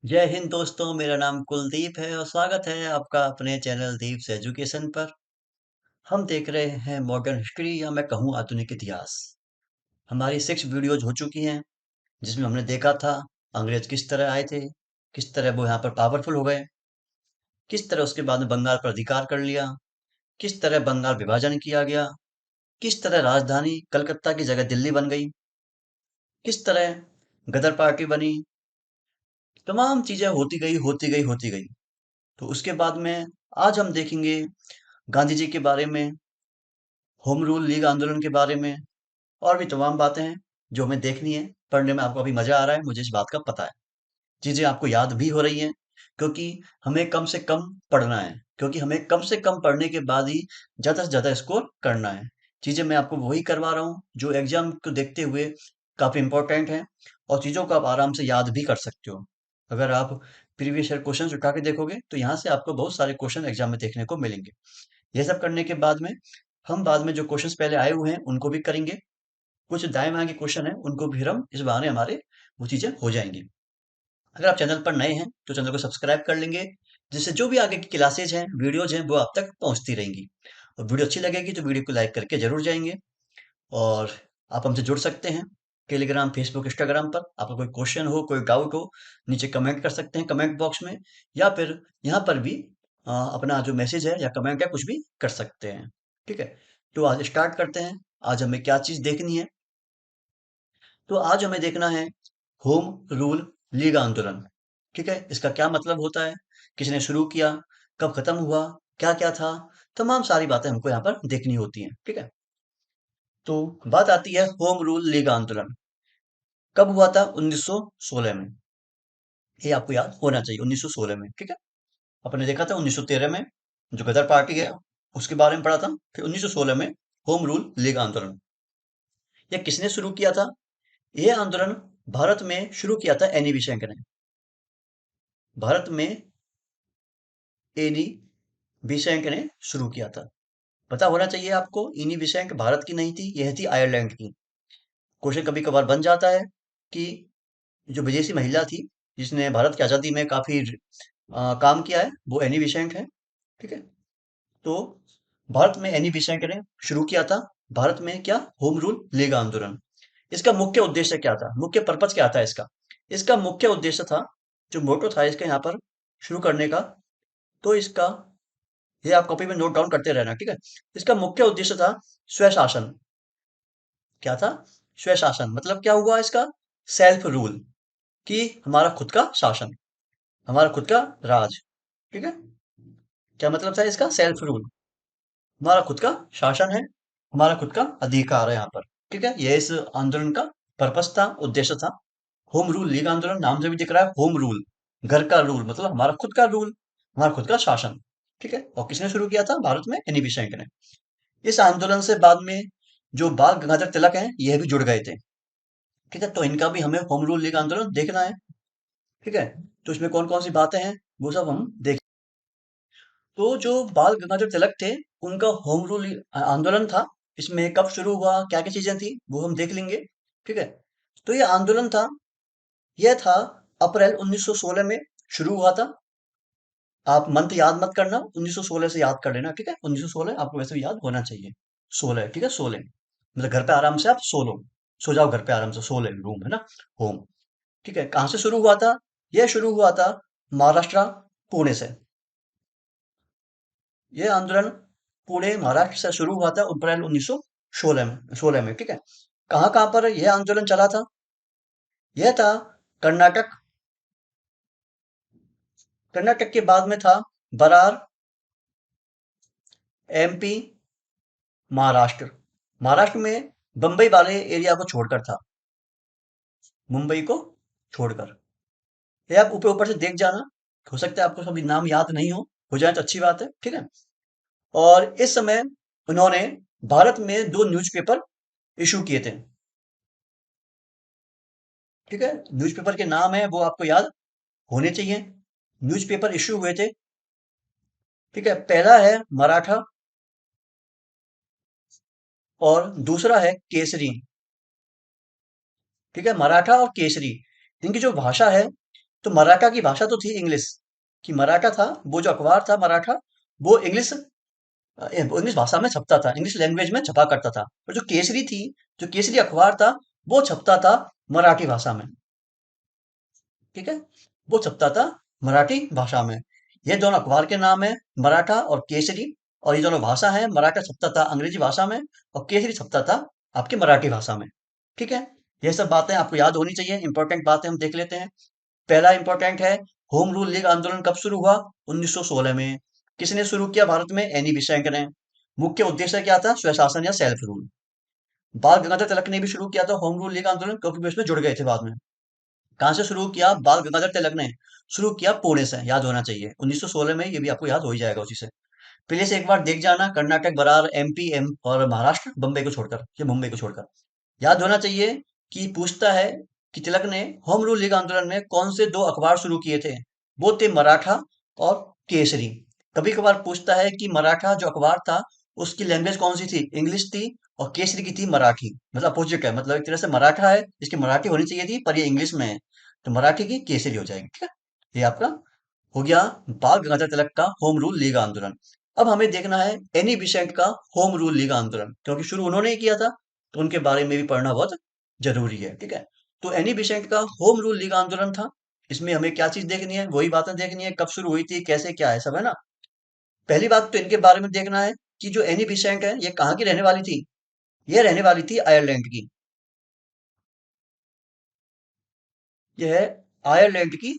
जय हिंद दोस्तों, मेरा नाम कुलदीप है और स्वागत है आपका अपने चैनल दीप्स एजुकेशन पर। हम देख रहे हैं मॉडर्न हिस्ट्री या मैं कहूँ आधुनिक इतिहास। हमारी 6 वीडियोज हो चुकी हैं जिसमें हमने देखा था अंग्रेज किस तरह आए थे, किस तरह वो यहाँ पर पावरफुल हो गए, किस तरह उसके बाद में बंगाल पर अधिकार कर लिया, किस तरह बंगाल विभाजन किया गया, किस तरह राजधानी कलकत्ता की जगह दिल्ली बन गई, किस तरह गदर पार्टी बनी। तमाम चीजें होती गई होती गई होती गई। तो उसके बाद में आज हम देखेंगे गांधी जी के बारे में, होम रूल लीग आंदोलन के बारे में और भी तमाम बातें हैं जो हमें देखनी है। पढ़ने में आपको अभी मजा आ रहा है, मुझे इस बात का पता है। चीजें आपको याद भी हो रही हैं क्योंकि हमें कम से कम पढ़ना है, क्योंकि हमें कम से कम पढ़ने के बाद ही ज्यादा से ज्यादा स्कोर करना है। चीजें मैं आपको वही करवा रहा हूँ जो एग्जाम को देखते हुए काफी इंपॉर्टेंट है और चीजों को आप आराम से याद भी कर सकते हो। अगर आप प्रीवियस ईयर क्वेश्चन उठा के देखोगे तो यहाँ से आपको बहुत सारे क्वेश्चन एग्जाम में देखने को मिलेंगे। ये सब करने के बाद में हम बाद में जो क्वेश्चंस पहले आए हुए हैं उनको भी करेंगे। कुछ दाएं बाएं के क्वेश्चन हैं उनको भी हम इस बहाने हमारे वो चीजें हो जाएंगी। अगर आप चैनल पर नए हैं तो चैनल को सब्सक्राइब कर लेंगे, जिससे जो भी आगे की क्लासेज हैं वीडियोज हैं वो आप तक पहुंचती रहेंगी। और वीडियो अच्छी लगेगी तो वीडियो को लाइक करके जरूर जाएंगे। और आप हमसे जुड़ सकते हैं टेलीग्राम, फेसबुक, इंस्टाग्राम पर। आपका कोई क्वेश्चन हो, कोई डाउट हो, नीचे कमेंट कर सकते हैं कमेंट बॉक्स में, या फिर यहाँ पर भी अपना जो मैसेज है या कमेंट है कुछ भी कर सकते हैं। ठीक है, तो आज स्टार्ट करते हैं। आज हमें क्या चीज देखनी है? तो आज हमें देखना है होम रूल लीग आंदोलन। ठीक है, इसका क्या मतलब होता है, किसने शुरू किया, कब खत्म हुआ, क्या क्या था, तमाम सारी बातें हमको यहाँ पर देखनी होती हैं। ठीक है, तो बात आती है होम रूल लीग आंदोलन कब हुआ था। 1916 में। ये आपको याद होना चाहिए, 1916 में। ठीक है, अपने देखा था 1913 में जो गदर पार्टी है उसके बारे में पढ़ा था। फिर 1916 में होम रूल लीग आंदोलन। ये किसने शुरू किया था? यह आंदोलन भारत में शुरू किया था एनी बेसेंट ने। भारत में एनी बेसेंट ने शुरू किया था। पता होना चाहिए आपको, एनी बेसेंट भारत की नहीं थी, यह थी आयरलैंड की। क्वेश्चन कभी कभार बन जाता है कि जो विदेशी महिला थी जिसने भारत की आजादी में काफी काम किया है वो एनी बेसेंट है। ठीक है, तो भारत में एनी बेसेंट ने शुरू किया था। भारत में क्या, होम रूल लीग आंदोलन। इसका मुख्य उद्देश्य क्या था, मुख्य पर्पज क्या था इसका? इसका मुख्य उद्देश्य था, जो मोटो था इसका यहाँ पर शुरू करने का, तो इसका ये आप कॉपी में नोट डाउन करते रहना। ठीक है, इसका मुख्य उद्देश्य था स्वशासन। क्या था? स्वशासन मतलब क्या हुआ इसका? सेल्फ रूल, कि हमारा खुद का शासन, हमारा खुद का राज। ठीक है, क्या मतलब था इसका? सेल्फ रूल, हमारा खुद का शासन है, हमारा खुद का अधिकार है यहाँ पर। ठीक है, यह इस आंदोलन का पर्पस था, उद्देश्य था। होम रूल लीग आंदोलन नाम से भी दिख रहा है, होम रूल, घर का रूल, मतलब हमारा खुद का रूल, हमारा खुद का शासन। ठीक है, और किसने शुरू किया था? भारत में एनी बेसेंट ने। इस आंदोलन से बाद में जो बाल गंगाधर तिलक हैं यह भी जुड़ गए थे। ठीक है, तो इनका भी हमें होम रूल लीग आंदोलन देखना है। ठीक है, तो इसमें कौन कौन सी बातें हैं वो सब हम देख। तो जो बाल गंगाधर तिलक थे उनका होम रूल आंदोलन था। इसमें कब शुरू हुआ, क्या क्या चीजें थी वो हम देख लेंगे। ठीक है, तो ये आंदोलन था, यह था अप्रैल 1916 में शुरू हुआ था। आप मंथ याद मत करना, 1916 से याद कर लेना। ठीक है, 1916 आपको वैसे भी याद होना चाहिए। 16, ठीक है, 16 मतलब घर पे आराम से आप सो लो, सो जाओ घर पे आराम से, 16 रूम है ना, होम। ठीक है, कहाँ से शुरू हुआ था? यह शुरू हुआ था महाराष्ट्र, पुणे से। यह आंदोलन पुणे महाराष्ट्र से शुरू हुआ था अप्रैल 1916 में। ठीक है, कहाँ कहाँ पर यह आंदोलन चला था? यह था कर्नाटक, कर्नाटक के बाद में था बरार, एमपी, महाराष्ट्र। महाराष्ट्र में बंबई वाले एरिया को छोड़कर था, मुंबई को छोड़कर। ये आप ऊपर ऊपर से देख जाना, हो सकता है आपको सभी नाम याद नहीं हो जाए तो अच्छी बात है। ठीक है, और इस समय उन्होंने भारत में 2 न्यूज़पेपर इशू किए थे। ठीक है, न्यूज़पेपर के नाम है वो आपको याद होने चाहिए। न्यूज़पेपर इशू हुए थे। ठीक है, पहला है मराठा और दूसरा है केसरी। ठीक है, मराठा और केसरी, इनकी जो भाषा है, तो मराठा की भाषा तो थी इंग्लिश, कि मराठा था, वो जो अखबार था मराठा, वो इंग्लिश भाषा में छपता था, इंग्लिश लैंग्वेज में छपा करता था। और जो केसरी थी, जो केसरी अखबार था, वो छपता था मराठी भाषा में। ठीक है, वो छपता था मराठी भाषा में। ये दोनों अखबार के नाम है, मराठा और केसरी। और ये दोनों भाषा है, मराठा छपता था अंग्रेजी भाषा में और केसरी छपता था आपकी मराठी भाषा में। ठीक है, ये सब बातें आपको याद होनी चाहिए, इंपॉर्टेंट बातें हम देख लेते हैं। पहला इंपॉर्टेंट है, होम रूल लीग आंदोलन कब शुरू हुआ? 1916 में। किसने शुरू किया भारत में? एनी बेसेंट ने। मुख्य उद्देश्य क्या था? स्वशासन या सेल्फ रूल। बाल गंगाधर तिलक ने भी शुरू किया था होम रूल लीग आंदोलन, क्योंकि वे उसमें जुड़ गए थे बाद में। कहाँ से शुरू किया? बाल गंगाधर तिलक ने शुरू किया पुणे से, याद होना चाहिए 1916 में, ये भी आपको याद हो ही जाएगा उसी से। पहले से एक बार देख जाना, कर्नाटक बरार, एमपी एम और महाराष्ट्र बम्बई को छोड़कर, ये मुंबई को छोड़कर। याद होना चाहिए कि पूछता है कि तिलक ने होम रूल लीग आंदोलन में कौन से दो अखबार शुरू किए थे? वो थे मराठा और केसरी। कभी कभार पूछता है कि मराठा जो अखबार था, उसकी लैंग्वेज कौन सी थी? इंग्लिश थी। और केसरी की थी मराठी, मतलब अपोजिट है, मतलब एक तरह से मराठा है, इसकी मराठी होनी चाहिए थी पर ये इंग्लिश में है, तो मराठी की केसरी हो जाएगी। ठीक है, ये आपका हो गया बाल गंगाधर तिलक का होम रूल लीग आंदोलन। अब हमें देखना है एनी बिसेंट का होम रूल लीग आंदोलन, क्योंकि शुरू उन्होंने ही किया था, तो उनके बारे में भी पढ़ना बहुत जरूरी है। ठीक है, तो एनी बिसेंट का होम रूल लीग आंदोलन था। इसमें हमें क्या चीज देखनी है? वही बातें देखनी है, कब शुरू हुई थी, कैसे क्या है, सब है ना। पहली बात तो इनके बारे में देखना है कि जो एनी बिसेंट है, ये कहाँ की रहने वाली थी? ये रहने वाली थी आयरलैंड की। यह है आयरलैंड की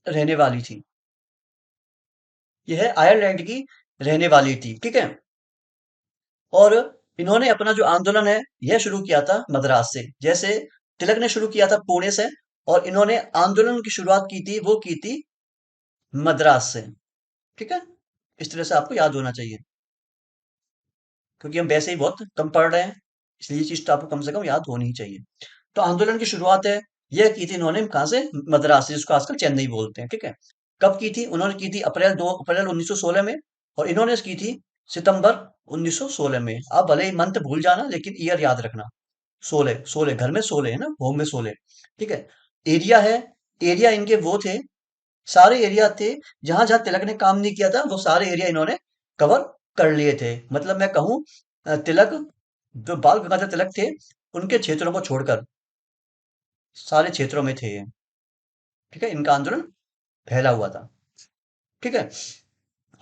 रहने वाली थी। यह आयरलैंड की रहने वाली थी। ठीक है, और इन्होंने अपना जो आंदोलन है यह शुरू किया था मद्रास से, जैसे तिलक ने शुरू किया था पुणे से, और इन्होंने आंदोलन की शुरुआत की थी, वो की थी मद्रास से। ठीक है, इस तरह से आपको याद होना चाहिए, क्योंकि हम वैसे ही बहुत कम पढ़ रहे हैं, इसलिए ये चीज तो आपको कम से कम याद होनी ही चाहिए। तो आंदोलन की शुरुआत है, यह की थी इन्होंने कहाँ से? मद्रास से, जिसको आजकल चेन्नई बोलते हैं। ठीक है, कब की थी? उन्होंने की थी अप्रैल 1916 में, और इन्होंने की थी सितंबर 1916 में। आप भले ही मंथ भूल जाना, लेकिन ईयर याद रखना। 16 16, घर में 16 है ना, होम में 16। ठीक है, एरिया है, एरिया इनके वो थे, सारे एरिया थे जहां जहां तिलक ने काम नहीं किया था, वो सारे एरिया इन्होंने कवर कर लिए थे। मतलब मैं कहूँ, तिलक, जो बाल गंगाधर तिलक थे, उनके क्षेत्रों को छोड़कर सारे क्षेत्रों में थे ये। ठीक है, इनका आंदोलन फैला हुआ था। ठीक है,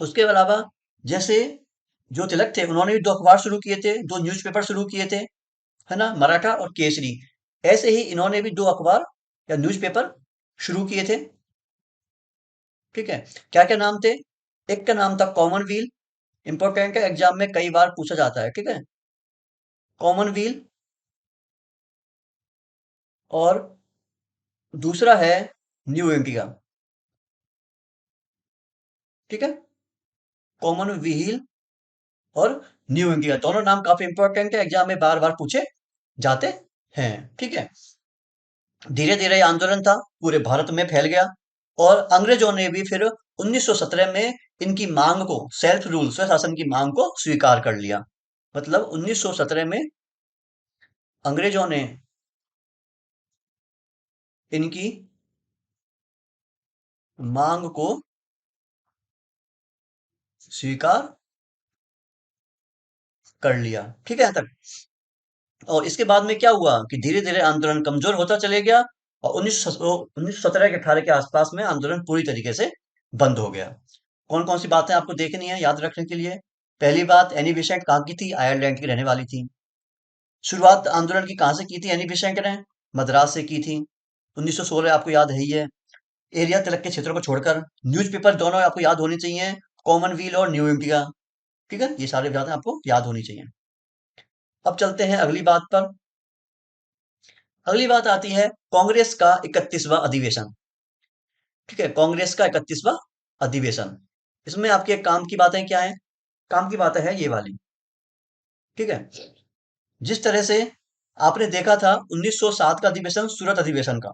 उसके अलावा जैसे जो तिलक थे, उन्होंने भी दो अखबार शुरू किए थे, दो न्यूज़पेपर शुरू किए थे, है ना, मराठा और केसरी। ऐसे ही इन्होंने भी दो अखबार या न्यूज़पेपर शुरू किए थे। ठीक है, क्या क्या नाम थे? एक का नाम था कॉमनवील, इंपॉर्टेंट है, एग्जाम में कई बार पूछा जाता है। ठीक है, कॉमनवील। और दूसरा है न्यू इंडिया। ठीक है, कॉमनवील और न्यू इंडिया, दोनों नाम काफी इंपॉर्टेंट है, एग्जाम में बार बार पूछे जाते हैं। ठीक है, धीरे धीरे आंदोलन था पूरे भारत में फैल गया, और अंग्रेजों ने भी फिर 1917 में इनकी मांग को, सेल्फ रूल स्वशासन की मांग को स्वीकार कर लिया। मतलब 1917 में अंग्रेजों ने इनकी मांग को स्वीकार कर लिया। ठीक है, यहाँ तक। और इसके बाद में क्या हुआ कि धीरे धीरे आंदोलन कमजोर होता चले गया, और 1917 के 18 के आसपास में आंदोलन पूरी तरीके से बंद हो गया। कौन कौन सी बातें आपको देखनी है याद रखने के लिए? पहली बात, एनी बेसेंट कहाँ की थी? आयरलैंड की रहने वाली थी। शुरुआत आंदोलन की कहाँ से की थी एनी बेसेंट ने? मद्रास से की थी। 1916 आपको याद है ही है। एरिया तिलक के क्षेत्रों को छोड़कर। न्यूज़पेपर दोनों आपको याद होनी चाहिए, कॉमनवील और न्यू इंडिया। ठीक है, ये सारी बातें आपको याद होनी चाहिए। अब चलते हैं अगली बात पर। अगली बात आती है कांग्रेस का 31वां अधिवेशन। ठीक है, कांग्रेस का 31वां अधिवेशन। इसमें आपके काम की बातें क्या है? काम की बातें है ये वाली। ठीक है, जिस तरह से आपने देखा था 1907 का अधिवेशन, सूरत अधिवेशन का,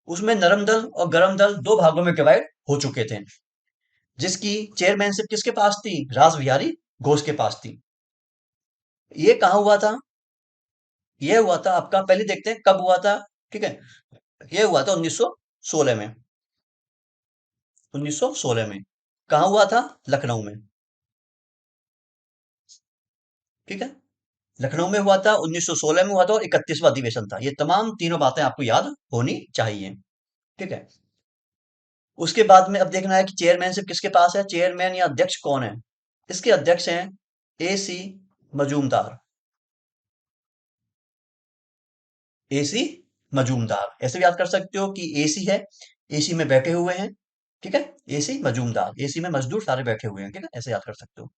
उसमें नरम दल और गरम दल दो भागों में डिवाइड हो चुके थे, जिसकी चेयरमैनशिप किसके पास थी? रास बिहारी घोष के पास थी। ये कहाँ हुआ था? यह हुआ था आपका, पहले देखते हैं कब हुआ था। ठीक है, ये हुआ था 1916 में। 1916 में कहाँ हुआ था? लखनऊ में। ठीक है, लखनऊ में हुआ था, 1916 में हुआ था और 31वां अधिवेशन था। ये तमाम तीनों बातें आपको याद होनी चाहिए। ठीक है, उसके बाद में अब देखना है कि चेयरमैनशिप किसके पास है। चेयरमैन या अध्यक्ष कौन है? इसके अध्यक्ष हैं ए सी मजूमदार। ए सी मजूमदार ऐसे भी याद कर सकते हो कि एसी है, एसी में बैठे हुए हैं। ठीक है, एसी मजूमदार, एसी में मजदूर सारे बैठे हुए हैं। ठीक है, ऐसे याद कर सकते हो।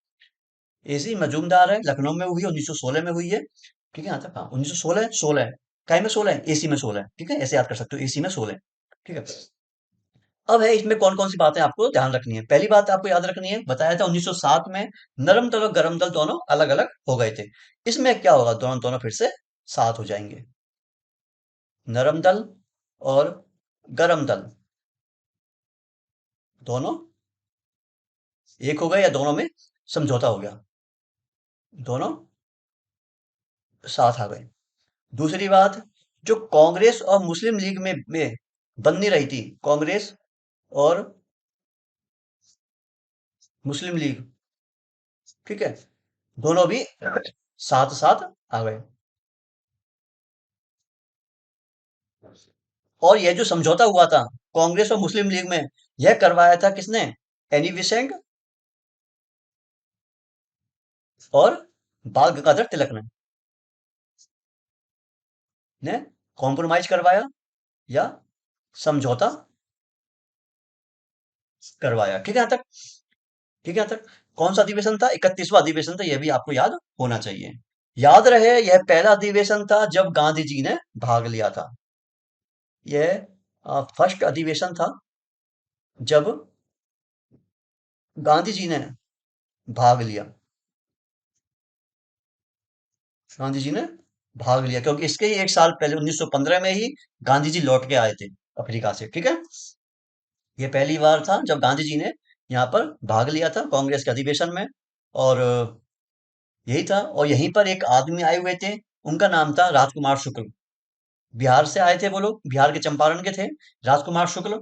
एसी मजूमदार है, लखनऊ में हुई है, 1916 में हुई है। ठीक है, यहाँ तक हाँ, 1916 16 है। काय में 16 है? एसी में 16 है। ठीक है, ऐसे याद कर सकते हो, एसी में 16। ठीक है, अब है इसमें कौन कौन सी बातें आपको ध्यान रखनी है। पहली बात आपको याद रखनी है, बताया था 1907 में नरम दल और गरम दल दोनों अलग अलग हो गए थे। इसमें क्या होगा? दोनों दोनों फिर से साथ हो जाएंगे। नरम दल और गरम दल दोनों एक हो गए या दोनों में समझौता हो गया? दोनों साथ आ गए। दूसरी बात, जो कांग्रेस और मुस्लिम लीग में बननी रही थी, कांग्रेस और मुस्लिम लीग, ठीक है, दोनों भी साथ साथ आ गए। और यह जो समझौता हुआ था कांग्रेस और मुस्लिम लीग में, यह करवाया था किसने? एनी बेसेंट और बाल गंगाधर तिलक ने कॉम्प्रोमाइज करवाया या समझौता करवाया। ठीक है यहाँ तक? ठीक है यहाँ तक? कौन सा अधिवेशन था? 31वां अधिवेशन था, यह भी आपको याद होना चाहिए। याद रहे, यह पहला अधिवेशन था जब गांधी जी ने भाग लिया था। यह फर्स्ट अधिवेशन था जब गांधी जी ने भाग लिया। गांधी जी ने भाग लिया क्योंकि इसके ही एक साल पहले 1915 में ही गांधी जी लौट के आए थे अफ्रीका से। ठीक है, ये पहली बार था जब गांधी जी ने यहाँ पर भाग लिया था कांग्रेस के अधिवेशन में। और यही था, और यहीं पर एक आदमी आए हुए थे, उनका नाम था राजकुमार शुक्ल। बिहार से आए थे वो लोग, बिहार के चंपारण के थे, राजकुमार शुक्ल।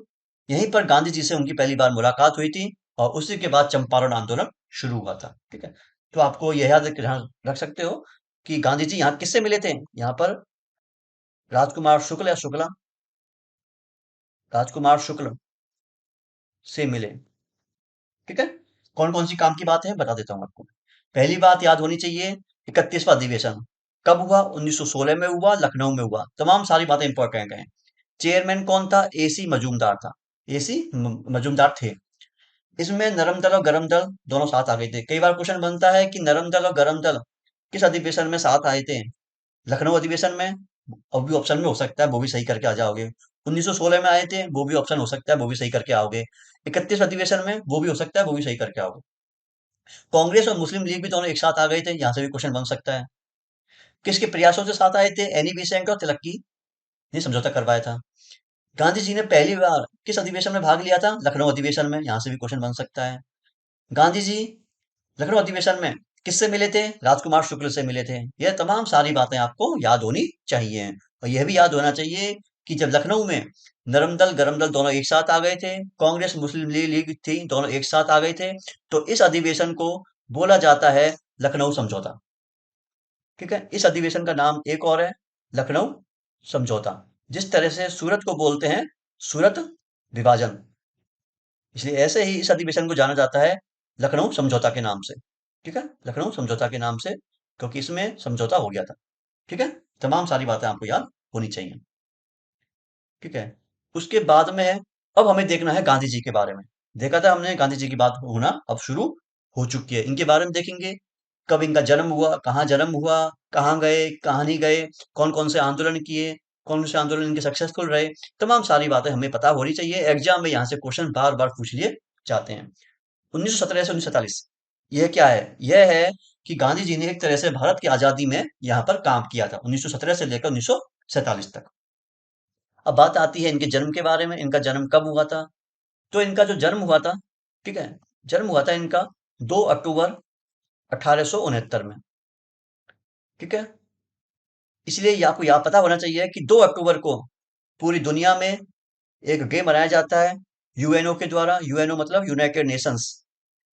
यहीं पर गांधी जी से उनकी पहली बार मुलाकात हुई थी और उसी के बाद चंपारण आंदोलन शुरू हुआ था। ठीक है, तो आपको यह याद ध्यान रख सकते हो कि गांधी जी यहाँ किससे मिले थे? यहाँ पर राजकुमार शुक्ल या शुक्ला, राजकुमार शुक्ल से मिले। ठीक है, कौन कौन सी काम की बात है बता देता हूँ आपको। पहली बात याद होनी चाहिए, 31वां अधिवेशन कब हुआ? 1916 में हुआ, लखनऊ में हुआ। तमाम सारी बातें इंपॉर्टेंट हैं। चेयरमैन कौन था? एसी मजूमदार था। एसी मजूमदार थे। इसमें नरम दल और गरम दल दोनों साथ आ गए थे। कई बार क्वेश्चन बनता है कि नरम दल और गरम दल किस अधिवेशन में साथ आए थे? लखनऊ अधिवेशन में। और भी ऑप्शन में हो सकता है, वो भी सही करके आ जाओगे। 1916 में आए थे, वो भी ऑप्शन हो सकता है, वो भी सही करके आओगे। 31 अधिवेशन में, वो भी हो सकता है, वो भी सही करके आओगे। कांग्रेस और मुस्लिम लीग भी दोनों एक साथ आ गए थे, यहाँ से भी क्वेश्चन बन सकता है। किसके प्रयासों से साथ आए थे? एनी बेसेंट और तिलक की ने समझौता करवाया था। गांधी जी ने पहली बार किस अधिवेशन में भाग लिया था? लखनऊ अधिवेशन में, यहाँ से भी क्वेश्चन बन सकता है। गांधी जी लखनऊ अधिवेशन में किससे मिले थे? राजकुमार शुक्ल से मिले थे। यह तमाम सारी बातें आपको याद होनी चाहिए। और यह भी याद होना चाहिए कि जब लखनऊ में नरम दल गरम दल दोनों एक साथ आ गए थे, कांग्रेस मुस्लिम लीग थी, दोनों एक साथ आ गए थे, तो इस अधिवेशन को बोला जाता है लखनऊ समझौता। ठीक है, इस अधिवेशन का नाम एक और है, लखनऊ समझौता। जिस तरह से सूरत को बोलते हैं सूरत विभाजन, इसलिए ऐसे ही इस अधिवेशन को जाना जाता है लखनऊ समझौता के नाम से। ठीक है, लखनऊ समझौता के नाम से, क्योंकि इसमें समझौता हो गया था। ठीक है, तमाम सारी बातें आपको याद होनी चाहिए। ठीक है, उसके बाद में है, अब हमें देखना है गांधी जी के बारे में। देखा था हमने गांधी जी की बात होना अब शुरू हो चुकी है। इनके बारे में देखेंगे, कब इनका जन्म हुआ, कहाँ जन्म हुआ, कहाँ गए, कहाँ नहीं गए, कौन कौन से आंदोलन किए, कौन से आंदोलन इनके सक्सेसफुल रहे। तमाम सारी बातें हमें पता होनी चाहिए, एग्जाम में यहाँ से क्वेश्चन बार बार पूछ लिए जाते हैं। 1917 से 1947, यह क्या है? यह है कि गांधी जी ने एक तरह से भारत की आजादी में यहाँ पर काम किया था, 1917 से लेकर 1947 तक। अब बात आती है इनके जन्म के बारे में, इनका जन्म कब हुआ था? तो इनका जो जन्म हुआ था, ठीक है, जन्म हुआ था इनका 2 अक्टूबर 1869 में। ठीक है, इसलिए ये आपको पता होना चाहिए कि 2 अक्टूबर को, पूरी दुनिया में एक डे मनाया जाता है यूएनओ के द्वारा। यूएनओ मतलब यूनाइटेड नेशंस,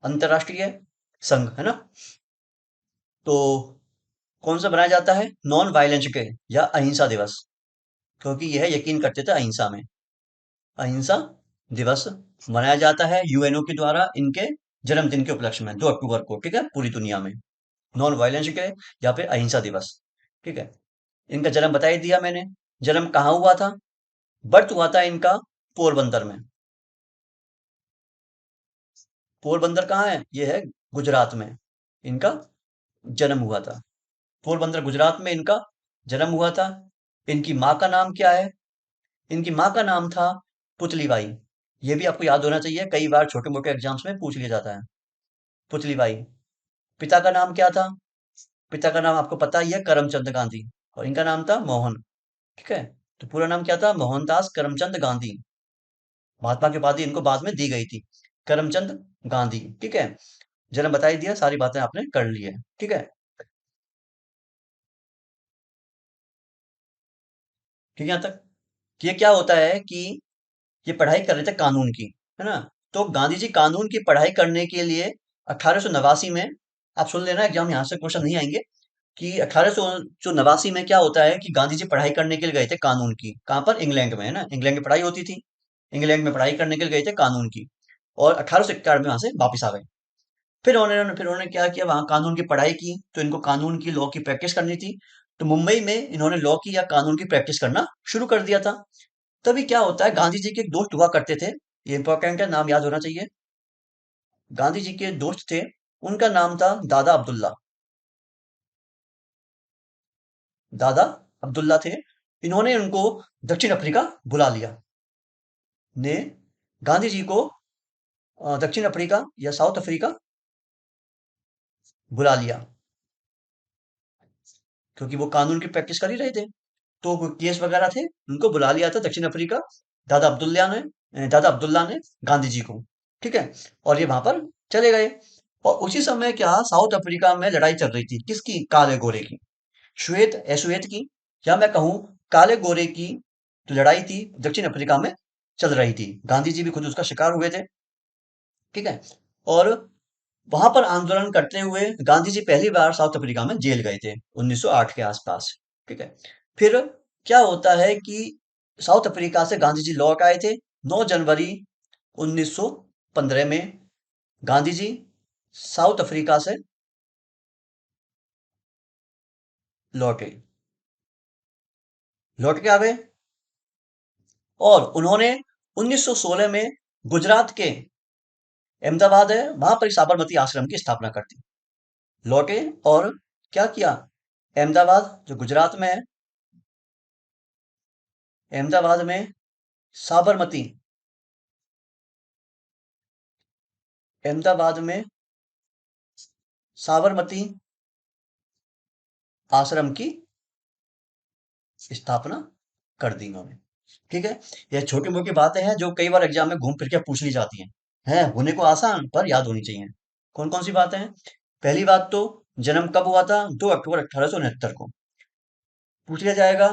अंतर्राष्ट्रीय संघ है ना। तो कौन सा बनाया जाता है? नॉन वायलेंस डे या अहिंसा दिवस, क्योंकि यह यकीन करते थे अहिंसा में। अहिंसा दिवस मनाया जाता है यूएनओ के द्वारा इनके जन्मदिन के उपलक्ष्य में 2 अक्टूबर को, ठीक है, पूरी दुनिया में। नॉन वायलेंस डे या फिर अहिंसा दिवस, ठीक है। इनका जन्म बता ही दिया मैंने। जन्म कहाँ हुआ था? बर्थ हुआ था इनका पोरबंदर में। पोरबंदर कहाँ है? ये है गुजरात में इनका जन्म हुआ था। पोरबंदर गुजरात में इनका जन्म हुआ था। इनकी माँ का नाम क्या है? इनकी माँ का नाम था पुतलीबाई। ये भी आपको याद होना चाहिए, कई बार छोटे मोटे एग्जाम्स में पूछ लिया जाता है। पुतलीबाई। पिता का नाम क्या था? पिता का नाम आपको पता ही है, करमचंद गांधी। और इनका नाम था मोहन, ठीक है। तो पूरा नाम क्या था? मोहनदास करमचंद गांधी। महात्मा की उपाधि इनको बाद में दी गई थी, करमचंद गांधी, ठीक है। जन्म बता ही दिया, सारी बातें आपने कर ली है, ठीक है। ठीक है यहाँ तक। ये क्या होता है कि ये पढ़ाई कर रहे थे कानून की, है ना। तो गांधी जी कानून की पढ़ाई करने के लिए 1889 में, आप सुन लेना एग्जाम यहाँ से क्वेश्चन नहीं आएंगे, कि 1889 में क्या होता है कि गांधी जी पढ़ाई करने के लिए गए थे कानून की। कहाँ पर? इंग्लैंड में, है ना। इंग्लैंड में पढ़ाई होती थी। इंग्लैंड में पढ़ाई करने के लिए गए थे कानून की, और 1861 में वहां से वापस आ गए। फिर उन्होंने क्या किया, वहां कानून की पढ़ाई की, तो इनको कानून की, लॉ की प्रैक्टिस करनी थी। तो मुंबई में इन्होंने लॉ की या कानून की प्रैक्टिस करना शुरू कर दिया था। तभी क्या होता है, गांधी जी के एक दोस्त हुआ करते थे, ये इंपॉर्टेंट है, नाम याद होना चाहिए। गांधी जी के दोस्त थे, उनका नाम था दादा अब्दुल्ला। दादा अब्दुल्ला थे। इन्होंने उनको दक्षिण अफ्रीका बुला लिया, ने गांधी जी को दक्षिण अफ्रीका या साउथ अफ्रीका बुला लिया, क्योंकि वो कानून की प्रैक्टिस कर ही रहे थे। तो कोई केस वगैरह थे, उनको बुला लिया था दक्षिण अफ्रीका, दादा अब्दुल्ला ने गांधी जी को, ठीक है। और ये वहां पर चले गए। और उसी समय क्या, साउथ अफ्रीका में लड़ाई चल रही थी, किसकी? काले गोरे की, श्वेत अश्वेत की, या मैं कहूं काले गोरे की जो लड़ाई थी दक्षिण अफ्रीका में चल रही थी। गांधी जी भी खुद उसका शिकार हुए थे, ठीक है। और वहां पर आंदोलन करते हुए गांधी जी पहली बार साउथ अफ्रीका में जेल गए थे 1908 के आसपास, ठीक है। फिर क्या होता है कि साउथ अफ्रीका से गांधी जी लौट आए थे 9 जनवरी 1915 में। गांधी जी साउथ अफ्रीका से लौटे, लौट के आ गए। और उन्होंने 1916 में गुजरात के अहमदाबाद है, वहां पर साबरमती आश्रम की स्थापना कर दी। लौटे और क्या किया? अहमदाबाद जो गुजरात में है, अहमदाबाद में साबरमती, अहमदाबाद में साबरमती आश्रम की स्थापना कर दी उन्होंने, ठीक है। यह छोटी मोटी बातें हैं जो कई बार एग्जाम में घूम फिर के पूछ ली जाती हैं, होने को आसान पर याद होनी चाहिए। कौन कौन सी बातें हैं? पहली बात तो, जन्म कब हुआ था? 2 अक्टूबर 1869 को। पूछ लिया जाएगा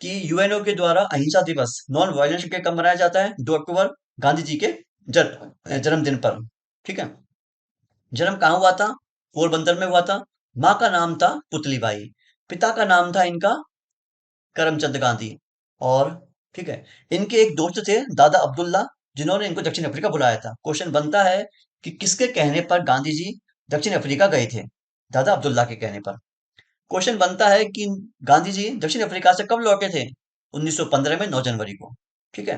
कि यूएनओ के द्वारा अहिंसा दिवस, नॉन वायलेंस डे कब मनाया जाता है? 2 अक्टूबर, गांधी जी के जन्मदिन पर, ठीक है। जन्म कहाँ हुआ था? पोरबंदर में हुआ था। माँ का नाम था पुतलीबाई। पिता का नाम था इनका करमचंद गांधी। और ठीक है, इनके एक दोस्त थे दादा अब्दुल्ला, जिन्होंने इनको दक्षिण अफ्रीका बुलाया था। क्वेश्चन बनता है कि किसके कहने पर गांधी जी दक्षिण अफ्रीका गए थे? दादा अब्दुल्ला के कहने पर। क्वेश्चन बनता है कि गांधी जी दक्षिण अफ्रीका से कब लौटे थे? 1915 में 9 जनवरी को, ठीक है,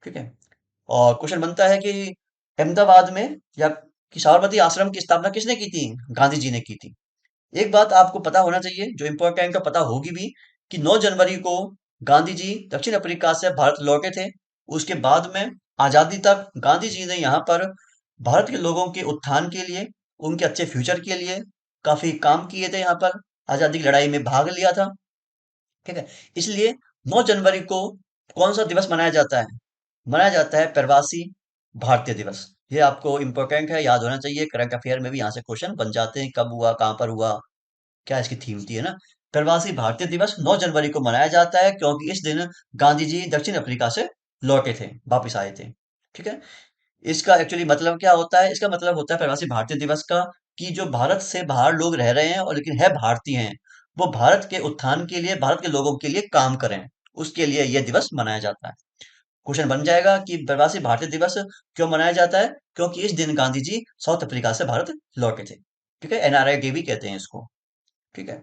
ठीक है। और क्वेश्चन बनता है कि अहमदाबाद में या कि साबरमती आश्रम की स्थापना किसने की थी? गांधी जी ने की थी। एक बात आपको पता होना चाहिए, जो इम्पोर्टेंट है, पता होगी भी, कि 9 जनवरी को गांधी जी दक्षिण अफ्रीका से भारत लौटे थे। उसके बाद में आजादी तक गांधी जी ने यहाँ पर भारत के लोगों के उत्थान के लिए, उनके अच्छे फ्यूचर के लिए काफी काम किए थे। यहाँ पर आजादी की लड़ाई में भाग लिया था, ठीक है। इसलिए 9 जनवरी को कौन सा दिवस मनाया जाता है? मनाया जाता है प्रवासी भारतीय दिवस। ये आपको इंपॉर्टेंट है, याद होना चाहिए। करंट अफेयर में भी यहाँ से क्वेश्चन बन जाते हैं, कब हुआ, कहाँ पर हुआ, क्या इसकी थीम थी, है ना। प्रवासी भारतीय दिवस 9 जनवरी को मनाया जाता है क्योंकि इस दिन गांधी जी दक्षिण अफ्रीका से लौटे थे, वापिस आए थे। ठीक है। इसका एक्चुअली मतलब क्या होता है? इसका मतलब होता है प्रवासी भारतीय दिवस का कि जो भारत से बाहर लोग रह रहे हैं और लेकिन है भारतीय हैं, वो भारत के उत्थान के लिए, भारत के लोगों के लिए काम करें। उसके लिए यह दिवस मनाया जाता है। क्वेश्चन बन जाएगा कि प्रवासी भारतीय दिवस क्यों मनाया जाता है? क्योंकि इस दिन गांधी जी साउथ अफ्रीका से भारत लौटे थे। ठीक है, एनआरआई डे भी कहते हैं इसको। ठीक है।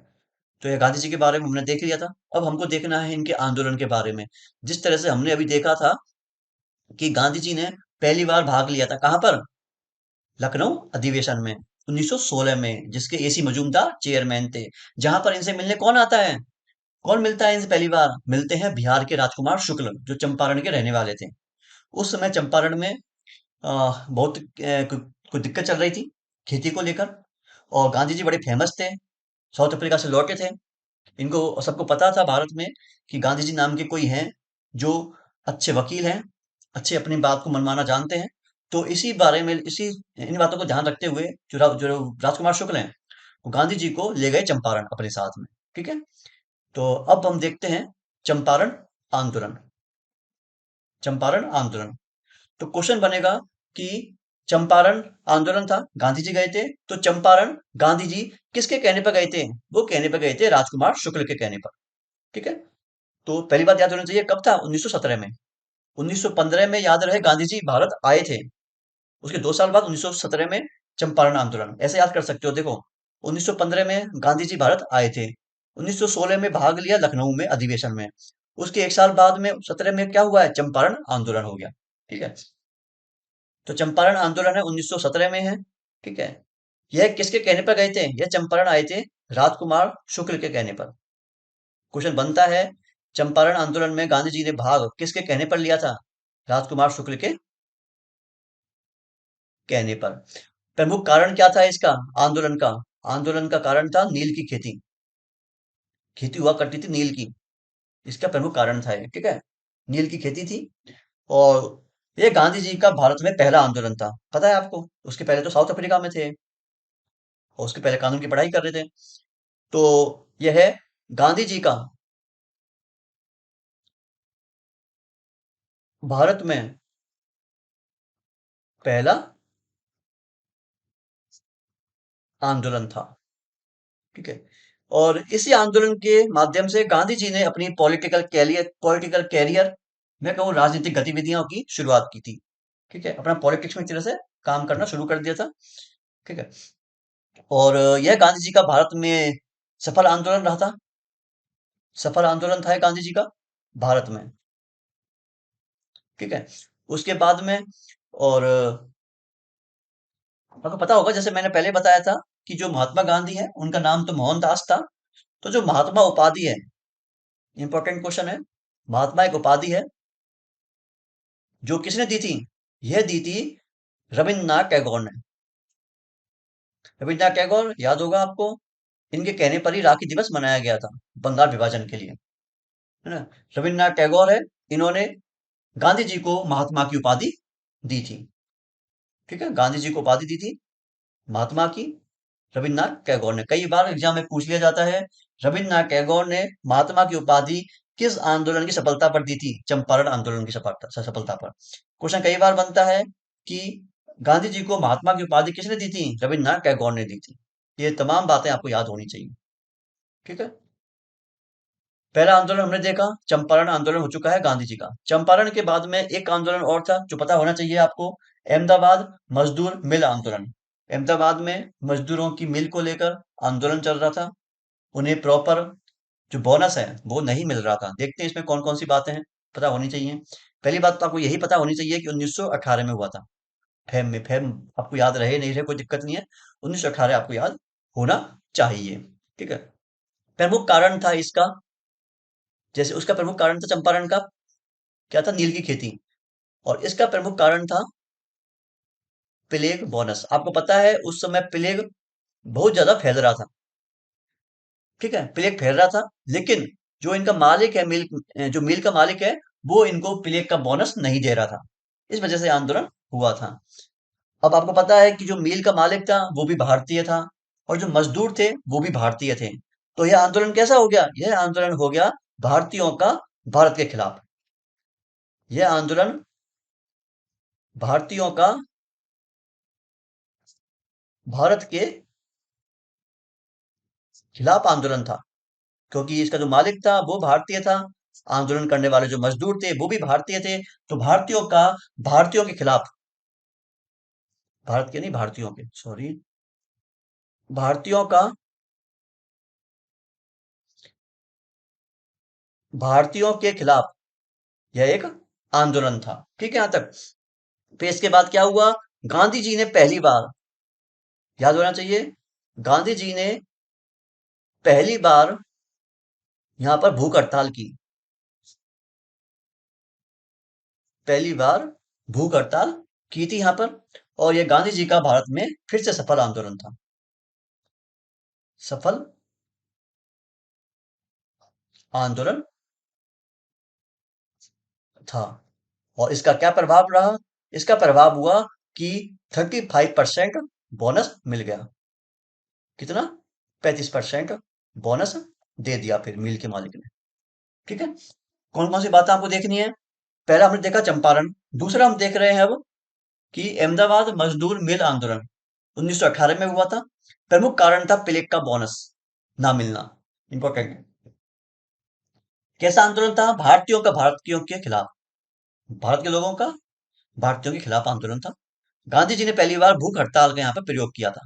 तो ये गांधी जी के बारे में हमने देख लिया था। अब हमको देखना है इनके आंदोलन के बारे में। जिस तरह से हमने अभी देखा था कि गांधी जी ने पहली बार भाग लिया था कहां पर? लखनऊ अधिवेशन में 1916 में, जिसके एसी मजूमदार चेयरमैन थे। जहां पर इनसे मिलने कौन आता है? कौन मिलता है इनसे पहली बार? मिलते हैं बिहार के राजकुमार शुक्ल, जो चंपारण के रहने वाले थे। उस समय चंपारण में बहुत कोई दिक्कत चल रही थी खेती को लेकर, और गांधी जी बड़े फेमस थे, साउथ अफ्रीका से लौटे थे। इनको सबको पता था भारत में कि गांधी जी नाम के कोई हैं जो अच्छे वकील हैं, अच्छे अपनी बात को मनमाना जानते हैं। तो इसी बारे में, इसी इन बातों को ध्यान रखते हुए जो राजकुमार शुक्ल हैं, वो गांधी जी को ले गए चंपारण अपने साथ में। ठीक है। तो अब हम देखते हैं चंपारण आंदोलन। चंपारण आंदोलन। तो क्वेश्चन बनेगा कि चंपारण आंदोलन था, गांधी जी गए थे, तो चंपारण गांधी जी किसके कहने पर गए थे? वो कहने पर गए थे राजकुमार शुक्ल के कहने पर। ठीक है। तो पहली बात याद होनी चाहिए, कब था? 1917 में। 1915 में याद रहे गांधी जी भारत आए थे। उसके 2 साल बाद 1917 में चंपारण आंदोलन, ऐसे याद कर सकते हो। देखो, 1915 में गांधी जी भारत आए थे, 1916 में भाग लिया लखनऊ में अधिवेशन में, उसके 1 साल बाद में 17 में क्या हुआ है? चंपारण आंदोलन हो गया। ठीक है। तो चंपारण आंदोलन है 1917 में है। ठीक है। यह किसके कहने पर गए थे? यह चंपारण आए थे राजकुमार शुक्ल के कहने पर। क्वेश्चन बनता है, चंपारण आंदोलन में गांधी जी ने भाग किसके कहने पर लिया था? राजकुमार शुक्ल के कहने पर। प्रमुख कारण क्या था इसका आंदोलन का? आंदोलन का कारण था नील की खेती। खेती हुआ करती थी नील की, इसका प्रमुख कारण था ये। ठीक है। नील की खेती थी। और ये गांधी जी का भारत में पहला आंदोलन था, पता है आपको? उसके पहले तो साउथ अफ्रीका में थे, और उसके पहले कानून की पढ़ाई कर रहे थे। तो यह है गांधी जी का भारत में पहला आंदोलन था। ठीक है। और इसी आंदोलन के माध्यम से गांधी जी ने अपनी पॉलिटिकल कैरियर, मैं कहूँ राजनीतिक गतिविधियों की शुरुआत की थी। ठीक है। अपना पॉलिटिक्स में एक तरह से काम करना शुरू कर दिया था। ठीक है। और यह गांधी जी का भारत में सफल आंदोलन रहा था। सफल आंदोलन था ये गांधी जी का भारत में। ठीक है। उसके बाद में, और आपको पता होगा, जैसे मैंने पहले बताया था कि जो महात्मा गांधी है उनका नाम तो मोहनदास था। तो जो महात्मा उपाधि है, इंपॉर्टेंट क्वेश्चन है, महात्मा एक उपाधि है जो किसने दी थी? यह दी थी रविन्द्रनाथ टैगोर ने। रविन्द्रनाथ टैगोर याद होगा आपको, इनके कहने पर ही राखी दिवस मनाया गया था, बंगाल विभाजन के लिए, है ना? रविन्द्रनाथ टैगोर है, इन्होंने गांधी जी को महात्मा की उपाधि दी थी। ठीक है। गांधी जी को उपाधि दी थी महात्मा की रविन्द्रनाथ टैगोर ने। कई बार एग्जाम में पूछ लिया जाता है, रविन्द्रनाथ टैगोर ने महात्मा की उपाधि किस आंदोलन की सफलता पर दी थी? चंपारण आंदोलन की सफलता पर। क्वेश्चन कई बार बनता है कि गांधी जी को महात्मा की उपाधि किसने दी थी? रविन्द्रनाथ टैगोर ने दी थी। ये तमाम बातें आपको याद होनी चाहिए। ठीक है। पहला आंदोलन हमने देखा, चंपारण आंदोलन हो चुका है गांधी जी का। चंपारण के बाद में एक आंदोलन और था जो पता होना चाहिए आपको, अहमदाबाद मजदूर मिल आंदोलन। अहमदाबाद में मजदूरों की मिल को लेकर आंदोलन चल रहा था। उन्हें प्रॉपर जो बोनस है वो नहीं मिल रहा था। देखते हैं इसमें कौन कौन सी बातें हैं, पता होनी चाहिए। पहली बात तो आपको यही पता होनी चाहिए कि 1918 में हुआ था। फैम आपको याद रहे नहीं रहे कोई दिक्कत नहीं है, 1918 आपको याद होना चाहिए। ठीक है। प्रमुख कारण था इसका, जैसे उसका प्रमुख कारण था चंपारण का, क्या था? नील की खेती। और इसका प्रमुख कारण था प्लेग बोनस। आपको पता है उस समय प्लेग बहुत ज्यादा फैल रहा था। ठीक है। प्लेग फैल रहा था, लेकिन जो इनका मालिक है, जो मिल का मालिक है, वो इनको प्लेग का बोनस नहीं दे रहा था। इस वजह से आंदोलन हुआ था। अब आपको पता है कि जो मिल का मालिक था वो भी भारतीय था, और जो मजदूर थे वो भी भारतीय थे। तो यह आंदोलन कैसा हो गया? यह आंदोलन हो गया भारतीयों का भारत के खिलाफ। यह आंदोलन भारतीयों का भारत के खिलाफ आंदोलन था, क्योंकि इसका जो मालिक था वो भारतीय था, आंदोलन करने वाले जो मजदूर थे वो भी भारतीय थे। तो भारतीयों के खिलाफ, भारत के नहीं, भारतीयों के, सॉरी, भारतीयों का भारतीयों के खिलाफ यह एक आंदोलन था। ठीक है यहां तक? फिर इसके बाद क्या हुआ? गांधी जी ने पहली बार, याद होना चाहिए, गांधी जी ने पहली बार यहां पर भूख हड़ताल की। पहली बार भूख हड़ताल की थी यहां पर। और यह गांधी जी का भारत में फिर से सफल आंदोलन था। सफल आंदोलन था। और इसका क्या प्रभाव रहा? इसका प्रभाव हुआ कि 35% बोनस मिल गया। कितना? 35% बोनस दे दिया फिर मिल के मालिक ने। ठीक है? कौन कौन सी बातें आपको देखनी है? पहला हमने देखा चंपारण। दूसरा हम देख रहे हैं अब कि अहमदाबाद मजदूर मिल आंदोलन 1918 में हुआ था। प्रमुख कारण था प्लेग का बोनस ना मिलना। इंपॉर्टेंट है। कैसा आंदोलन था? भारतीयों का भारतीयों के खिलाफ, भारत के लोगों का भारतीयों के खिलाफ आंदोलन था। गांधी जी ने पहली बार भूख हड़ताल का यहाँ पर प्रयोग किया था।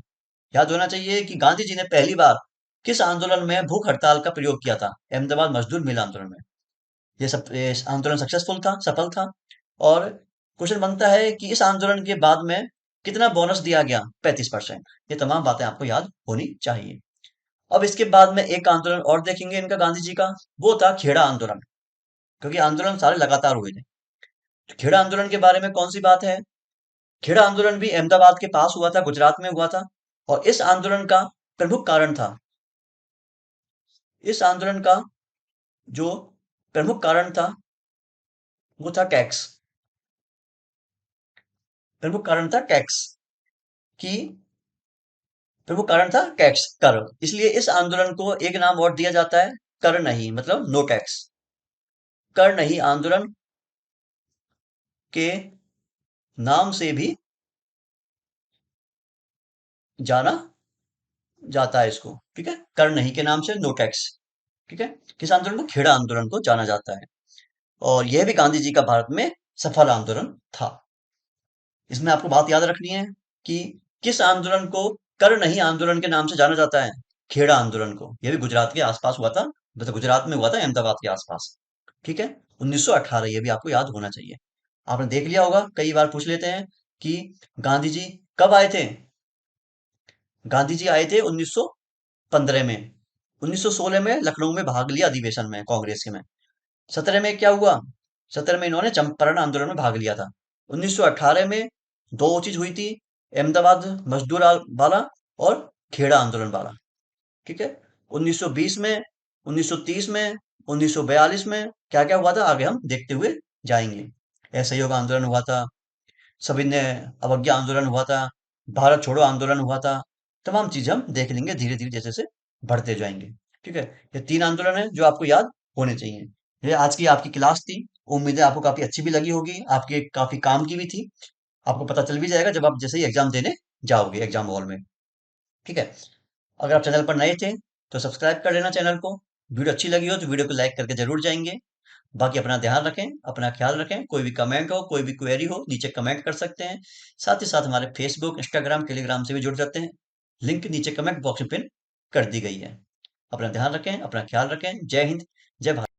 याद होना चाहिए कि गांधी जी ने पहली बार किस आंदोलन में भूख हड़ताल का प्रयोग किया था? अहमदाबाद मजदूर मिल आंदोलन में। ये आंदोलन सक्सेसफुल था, सफल था। और क्वेश्चन बनता है कि इस आंदोलन के बाद में कितना बोनस दिया गया? 35%। ये तमाम बातें आपको याद होनी चाहिए। अब इसके बाद में एक आंदोलन और देखेंगे इनका, गांधी जी का। वो था खेड़ा आंदोलन, क्योंकि आंदोलन सारे लगातार हुए थे। तो खेड़ा आंदोलन के बारे में कौन सी बात है? खेड़ा आंदोलन भी अहमदाबाद के पास हुआ था, गुजरात में हुआ था। और इस आंदोलन का प्रमुख कारण था, इस आंदोलन का जो प्रमुख कारण था वो था टैक्स। प्रमुख कारण था टैक्स कि प्रमुख कारण था टैक्स, कर। इसलिए इस आंदोलन को एक नाम और दिया जाता है, कर नहीं, मतलब नो टैक्स। कर नहीं आंदोलन के नाम से भी जाना जाता है इसको। ठीक है? कर नहीं के नाम से नो टैक्स। ठीक है? किस आंदोलन को? खेड़ा आंदोलन को जाना जाता है। और यह भी गांधी जी का भारत में सफल आंदोलन था। इसमें आपको बात याद रखनी है कि किस आंदोलन को कर नहीं आंदोलन के नाम से जाना जाता है? खेड़ा आंदोलन को। यह भी गुजरात के आसपास हुआ था, मतलब गुजरात में हुआ था, अहमदाबाद के आसपास। ठीक है? 1918, ये भी आपको याद होना चाहिए। आपने देख लिया होगा, कई बार पूछ लेते हैं कि गांधी जी कब आए थे? गांधी जी आए थे 1915 में। 1916 में लखनऊ में भाग लिया अधिवेशन में, कांग्रेस के में। 17 में क्या हुआ? 17 में इन्होंने चंपारण आंदोलन में भाग लिया था। 1918 में दो चीज हुई थी, अहमदाबाद मजदूर वाला और खेड़ा आंदोलन वाला। ठीक है? 1920 में, 1930 में, 1942 में क्या क्या हुआ था आगे हम देखते हुए जाएंगे। असहयोग आंदोलन हुआ था, सविनय अवज्ञा आंदोलन हुआ था, भारत छोड़ो आंदोलन हुआ था। तमाम चीजें हम देख लेंगे धीरे धीरे जैसे जैसे बढ़ते जाएंगे। ठीक है? ये 3 आंदोलन है जो आपको याद होने चाहिए। ये आज की आपकी क्लास थी। उम्मीद है आपको काफी अच्छी भी लगी होगी, आपके काफी काम की भी थी। आपको पता चल भी जाएगा जब आप जैसे ही एग्जाम देने जाओगे एग्जाम हॉल में। ठीक है? अगर आप चैनल पर नए थे तो सब्सक्राइब कर लेना चैनल को। वीडियो अच्छी लगी हो तो वीडियो को लाइक करके जरूर जाएंगे। बाकी अपना ध्यान रखें, अपना ख्याल रखें। कोई भी कमेंट हो, कोई भी क्वेरी हो, नीचे कमेंट कर सकते हैं। साथ ही साथ हमारे फेसबुक, इंस्टाग्राम, टेलीग्राम से भी जुड़ सकते हैं। लिंक नीचे कमेंट बॉक्स में पिन कर दी गई है। अपना ध्यान रखें, अपना ख्याल रखें। जय हिंद, जय भारत।